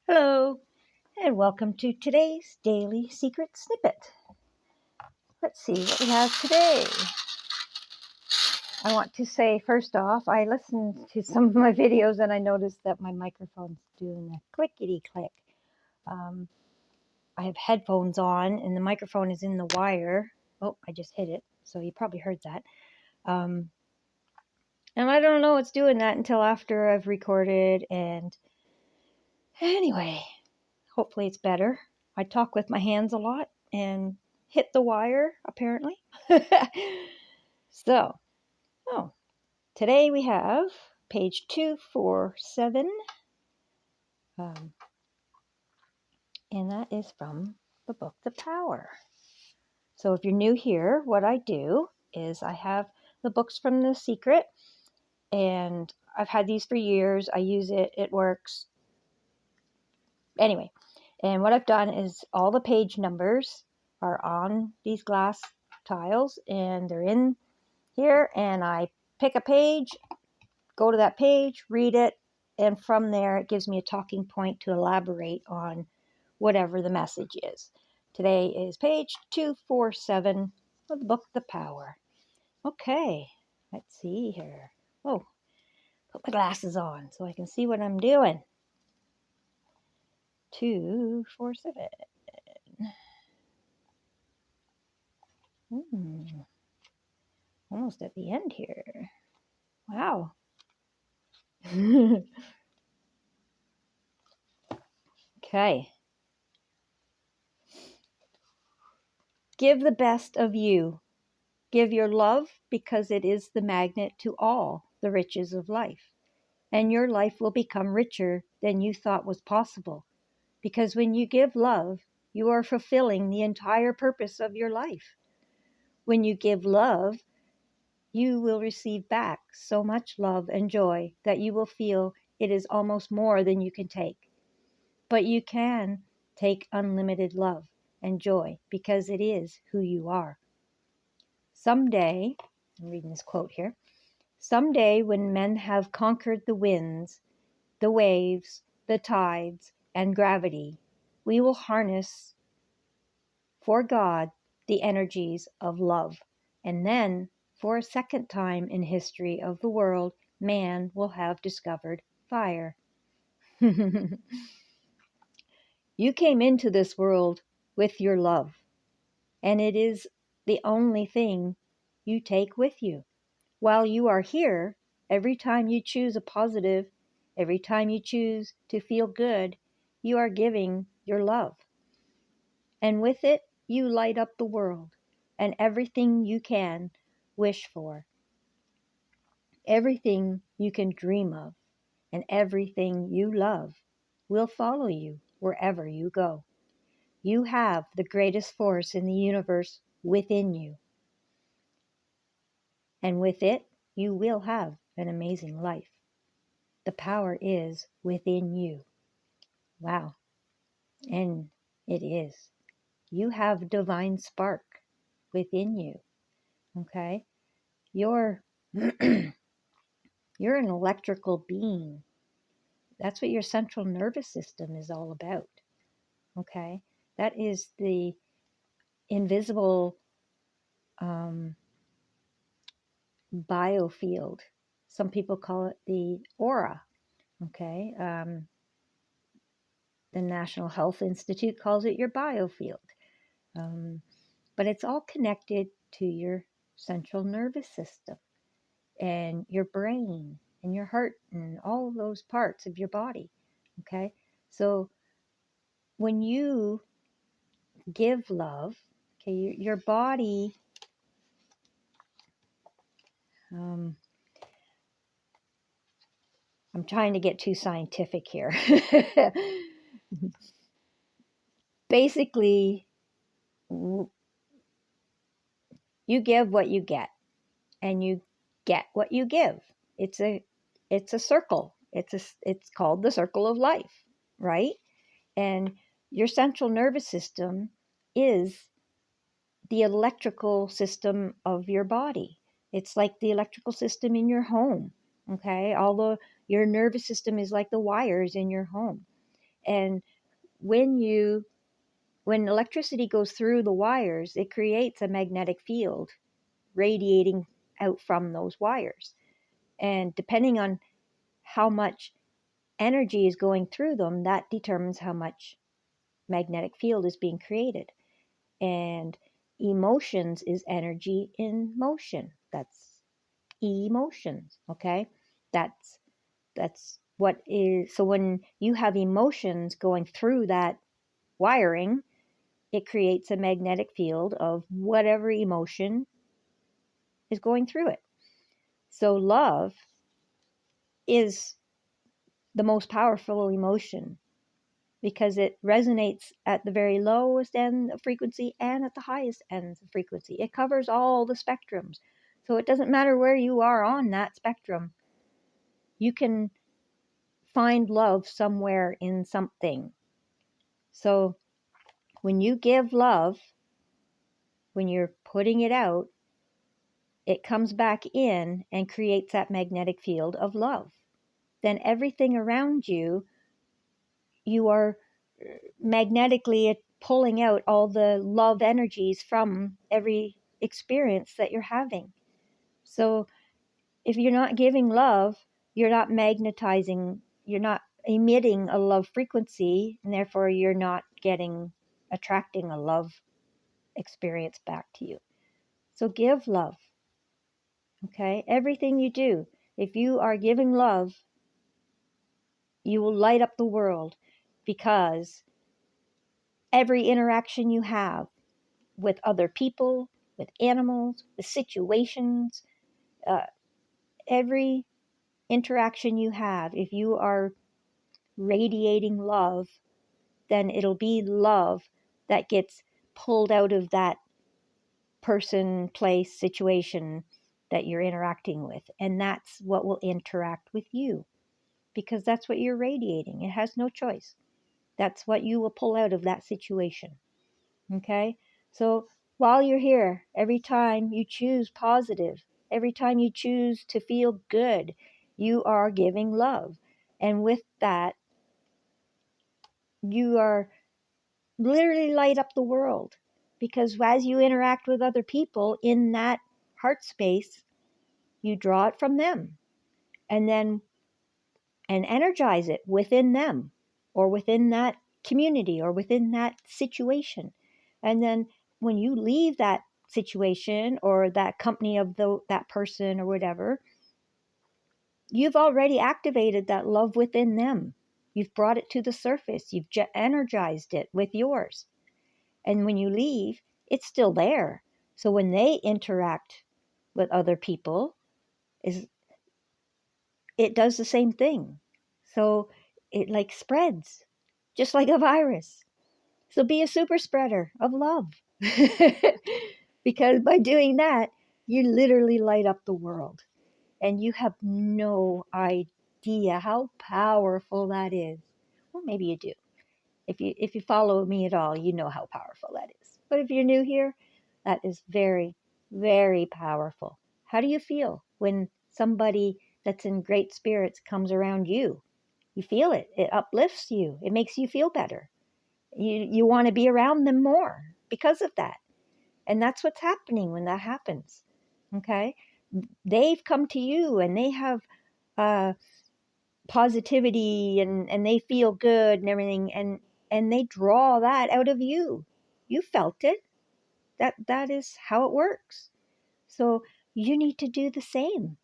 Hello, and welcome to today's Daily Secret Snippet. Let's see what we have today. I want to say, first off, I listened to some of my videos and I noticed that my microphone's doing a clickety-click. I have headphones on and the microphone is in the wire. Oh, I just hit it, so you probably heard that. And I don't know what's doing that until after I've recorded, and anyway, hopefully it's better. I talk with my hands a lot and hit the wire, apparently. So, today we have page 247, and that is from the book The Power. So if you're new here, what I do is I have the books from The Secret, and I've had these for years. I use it. It works. Anyway, and what I've done is all the page numbers are on these glass tiles, and they're in here, and I pick a page, go to that page, read it, and from there it gives me a talking point to elaborate on whatever the message is. Today is page 247 of the book The Power. Okay, let's see here. Oh, put my glasses on so I can see what I'm doing. 247. Almost at the end here. Wow. Okay. Give the best of you. Give your love because it is the magnet to all the riches of life. And your life will become richer than you thought was possible. Because when you give love, you are fulfilling the entire purpose of your life. When you give love, you will receive back so much love and joy that you will feel it is almost more than you can take. But you can take unlimited love and joy because it is who you are. Someday, I'm reading this quote here, someday when men have conquered the winds, the waves, the tides, and gravity, we will harness for God the energies of love. And then, for a second time in history of the world, man will have discovered fire. You came into this world with your love, and it is the only thing you take with you. While you are here, every time you choose a positive, every time you choose to feel good, you are giving your love. And with it, you light up the world and everything you can wish for, everything you can dream of, and everything you love will follow you wherever you go. You have the greatest force in the universe within you. And with it, you will have an amazing life. The power is within you. Wow. And it is. You have divine spark within you. Okay? You're you're an electrical being. That's what your central nervous system is all about. Okay? That is the invisible biofield. Some people call it the aura. Okay? The National Health Institute calls it your biofield. But it's all connected to your central nervous system and your brain and your heart and all of those parts of your body. Okay? So when you give love, okay, your body, I'm trying to get too scientific here. Basically, you give what you get, and you get what you give. It's a circle. It's called the circle of life, right? And your central nervous system is the electrical system of your body. It's like the electrical system in your home. Okay, although your nervous system is like the wires in your home. And when electricity goes through the wires, it creates a magnetic field radiating out from those wires. And depending on how much energy is going through them, that determines how much magnetic field is being created. And emotions is energy in motion. That's emotions, okay? That's what is. So when you have emotions going through that wiring, it creates a magnetic field of whatever emotion is going through it. So love is the most powerful emotion because it resonates at the very lowest end of frequency and at the highest ends of frequency. It covers all the spectrums. So it doesn't matter where you are on that spectrum. You can find love somewhere in something. So when you give love, when you're putting it out, it comes back in and creates that magnetic field of love. Then everything around you, you are magnetically pulling out all the love energies from every experience that you're having. So if you're not giving love, you're not magnetizing, you're not emitting a love frequency, and therefore you're not attracting a love experience back to you. So give love, okay? Everything you do, if you are giving love, you will light up the world, because every interaction you have with other people, with animals, with situations, uh, every interaction you have, if you are radiating love, then it'll be love that gets pulled out of that person, place, situation that you're interacting with. And that's what will interact with you, because that's what you're radiating. It has no choice. That's what you will pull out of that situation. Okay? So while you're here, every time you choose positive, every time you choose to feel good, you are giving love. And with that, you are literally light up the world, because as you interact with other people in that heart space, you draw it from them and then and energize it within them or within that community or within that situation. And then when you leave that situation or that company of that person or whatever, you've already activated that love within them. You've brought it to the surface. You've energized it with yours. And when you leave, it's still there. So when they interact with other people, it does the same thing. So it like spreads, just like a virus. So be a super spreader of love. Because by doing that, you literally light up the world. And you have no idea how powerful that is. Well, maybe you do. If you follow me at all, you know how powerful that is. But if you're new here, that is very, very powerful. How do you feel when somebody that's in great spirits comes around you? You feel it. It uplifts you. It makes you feel better. You want to be around them more because of that. And that's what's happening when that happens. Okay? They've come to you and they have positivity and they feel good and everything, and they draw that out of you. You felt it. That is how it works. So you need to do the same.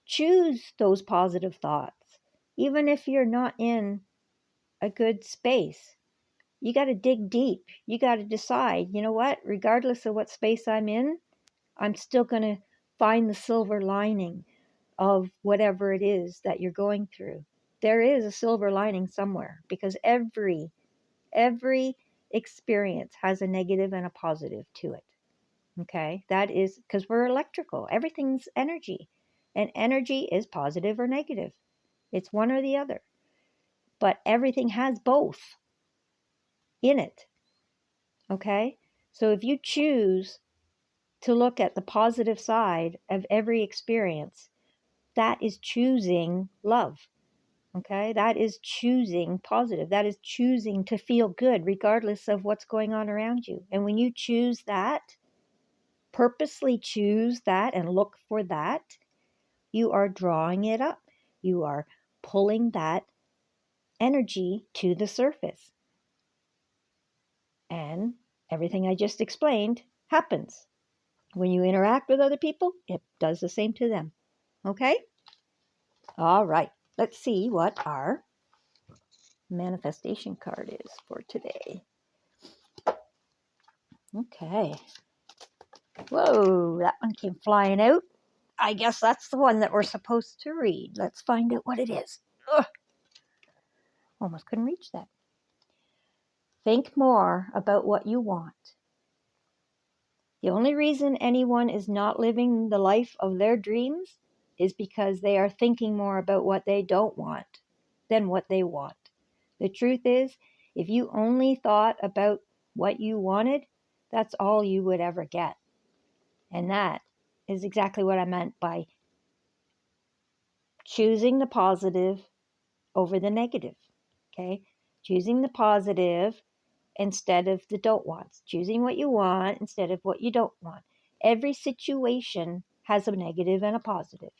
Choose those positive thoughts. Even if you're not in a good space, you got to dig deep. You got to decide, you know what, regardless of what space I'm in, I'm still going to find the silver lining of whatever it is that you're going through. There is a silver lining somewhere, because every experience has a negative and a positive to it. Okay? That is because we're electrical. Everything's energy. And energy is positive or negative. It's one or the other. But everything has both in it. Okay? So if you choose to look at the positive side of every experience, that is choosing love. Okay, that is choosing positive. That is choosing to feel good regardless of what's going on around you. And when you choose that, purposely choose that and look for that, you are drawing it up. You are pulling that energy to the surface. And everything I just explained happens. When you interact with other people, it does the same to them. Okay? All right. Let's see what our manifestation card is for today. Okay. Whoa, that one came flying out. I guess that's the one that we're supposed to read. Let's find out what it is. Ugh. Almost couldn't reach that. Think more about what you want. The only reason anyone is not living the life of their dreams is because they are thinking more about what they don't want than what they want. The truth is, if you only thought about what you wanted, that's all you would ever get. And that is exactly what I meant by choosing the positive over the negative. Okay? Choosing the positive instead of the don't wants. Choosing what you want instead of what you don't want. Every situation has a negative and a positive,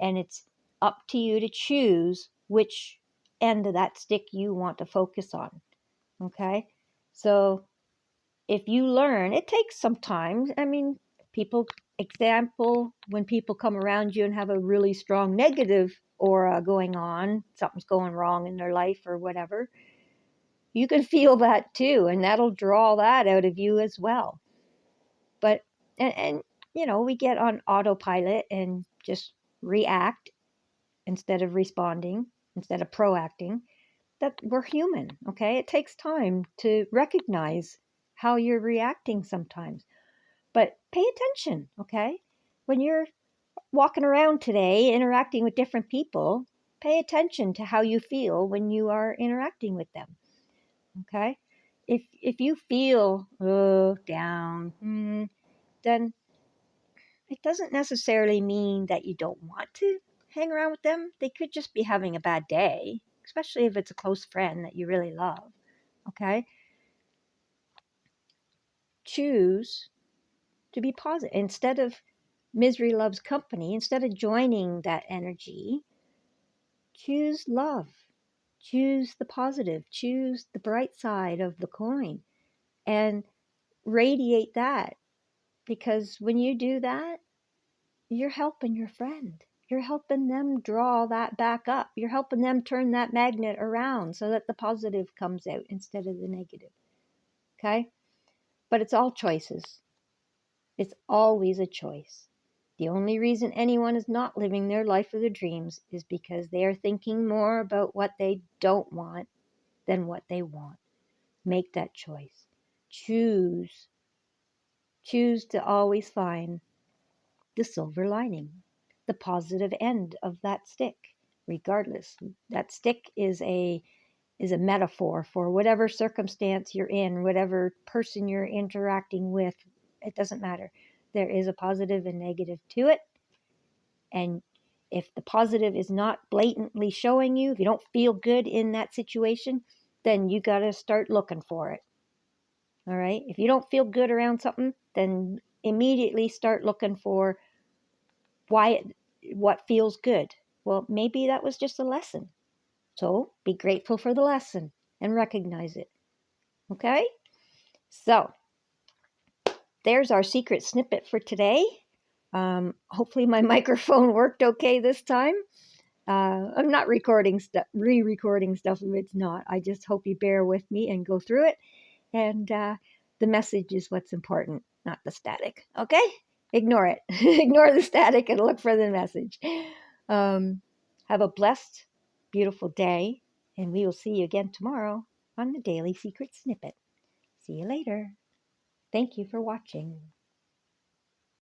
and it's up to you to choose which end of that stick you want to focus on. Okay? So if you learn, it takes some time. I mean, when people come around you and have a really strong negative aura going on, something's going wrong in their life or whatever, you can feel that too, and that'll draw that out of you as well. But, and we get on autopilot and just react instead of responding, instead of proacting. That we're human, okay? It takes time to recognize how you're reacting sometimes. But pay attention, okay? When you're walking around today, interacting with different people, pay attention to how you feel when you are interacting with them, okay? If you feel down, then it doesn't necessarily mean that you don't want to hang around with them. They could just be having a bad day, especially if it's a close friend that you really love, okay? Choose to be positive. Instead of misery loves company, instead of joining that energy, choose love. Choose the positive. Choose the bright side of the coin and radiate that. Because when you do that, you're helping your friend. You're helping them draw that back up. You're helping them turn that magnet around so that the positive comes out instead of the negative. Okay? But it's all choices. It's always a choice. The only reason anyone is not living their life of their dreams is because they are thinking more about what they don't want than what they want. Make that choice. Choose. Choose to always find the silver lining, the positive end of that stick, regardless. That stick is a metaphor for whatever circumstance you're in, whatever person you're interacting with. It doesn't matter. There is a positive and negative to it. And if the positive is not blatantly showing you, if you don't feel good in that situation, then you got to start looking for it. All right? If you don't feel good around something, then immediately start looking for what feels good. Well, maybe that was just a lesson. So be grateful for the lesson and recognize it. Okay? So there's our secret snippet for today. Hopefully my microphone worked okay this time. I'm not re-recording stuff if it's not. I just hope you bear with me and go through it. And the message is what's important, not the static. Okay? Ignore it. Ignore the static and look for the message. Have a blessed, beautiful day, and we will see you again tomorrow on the Daily Secret Snippet. See you later. Thank you for watching.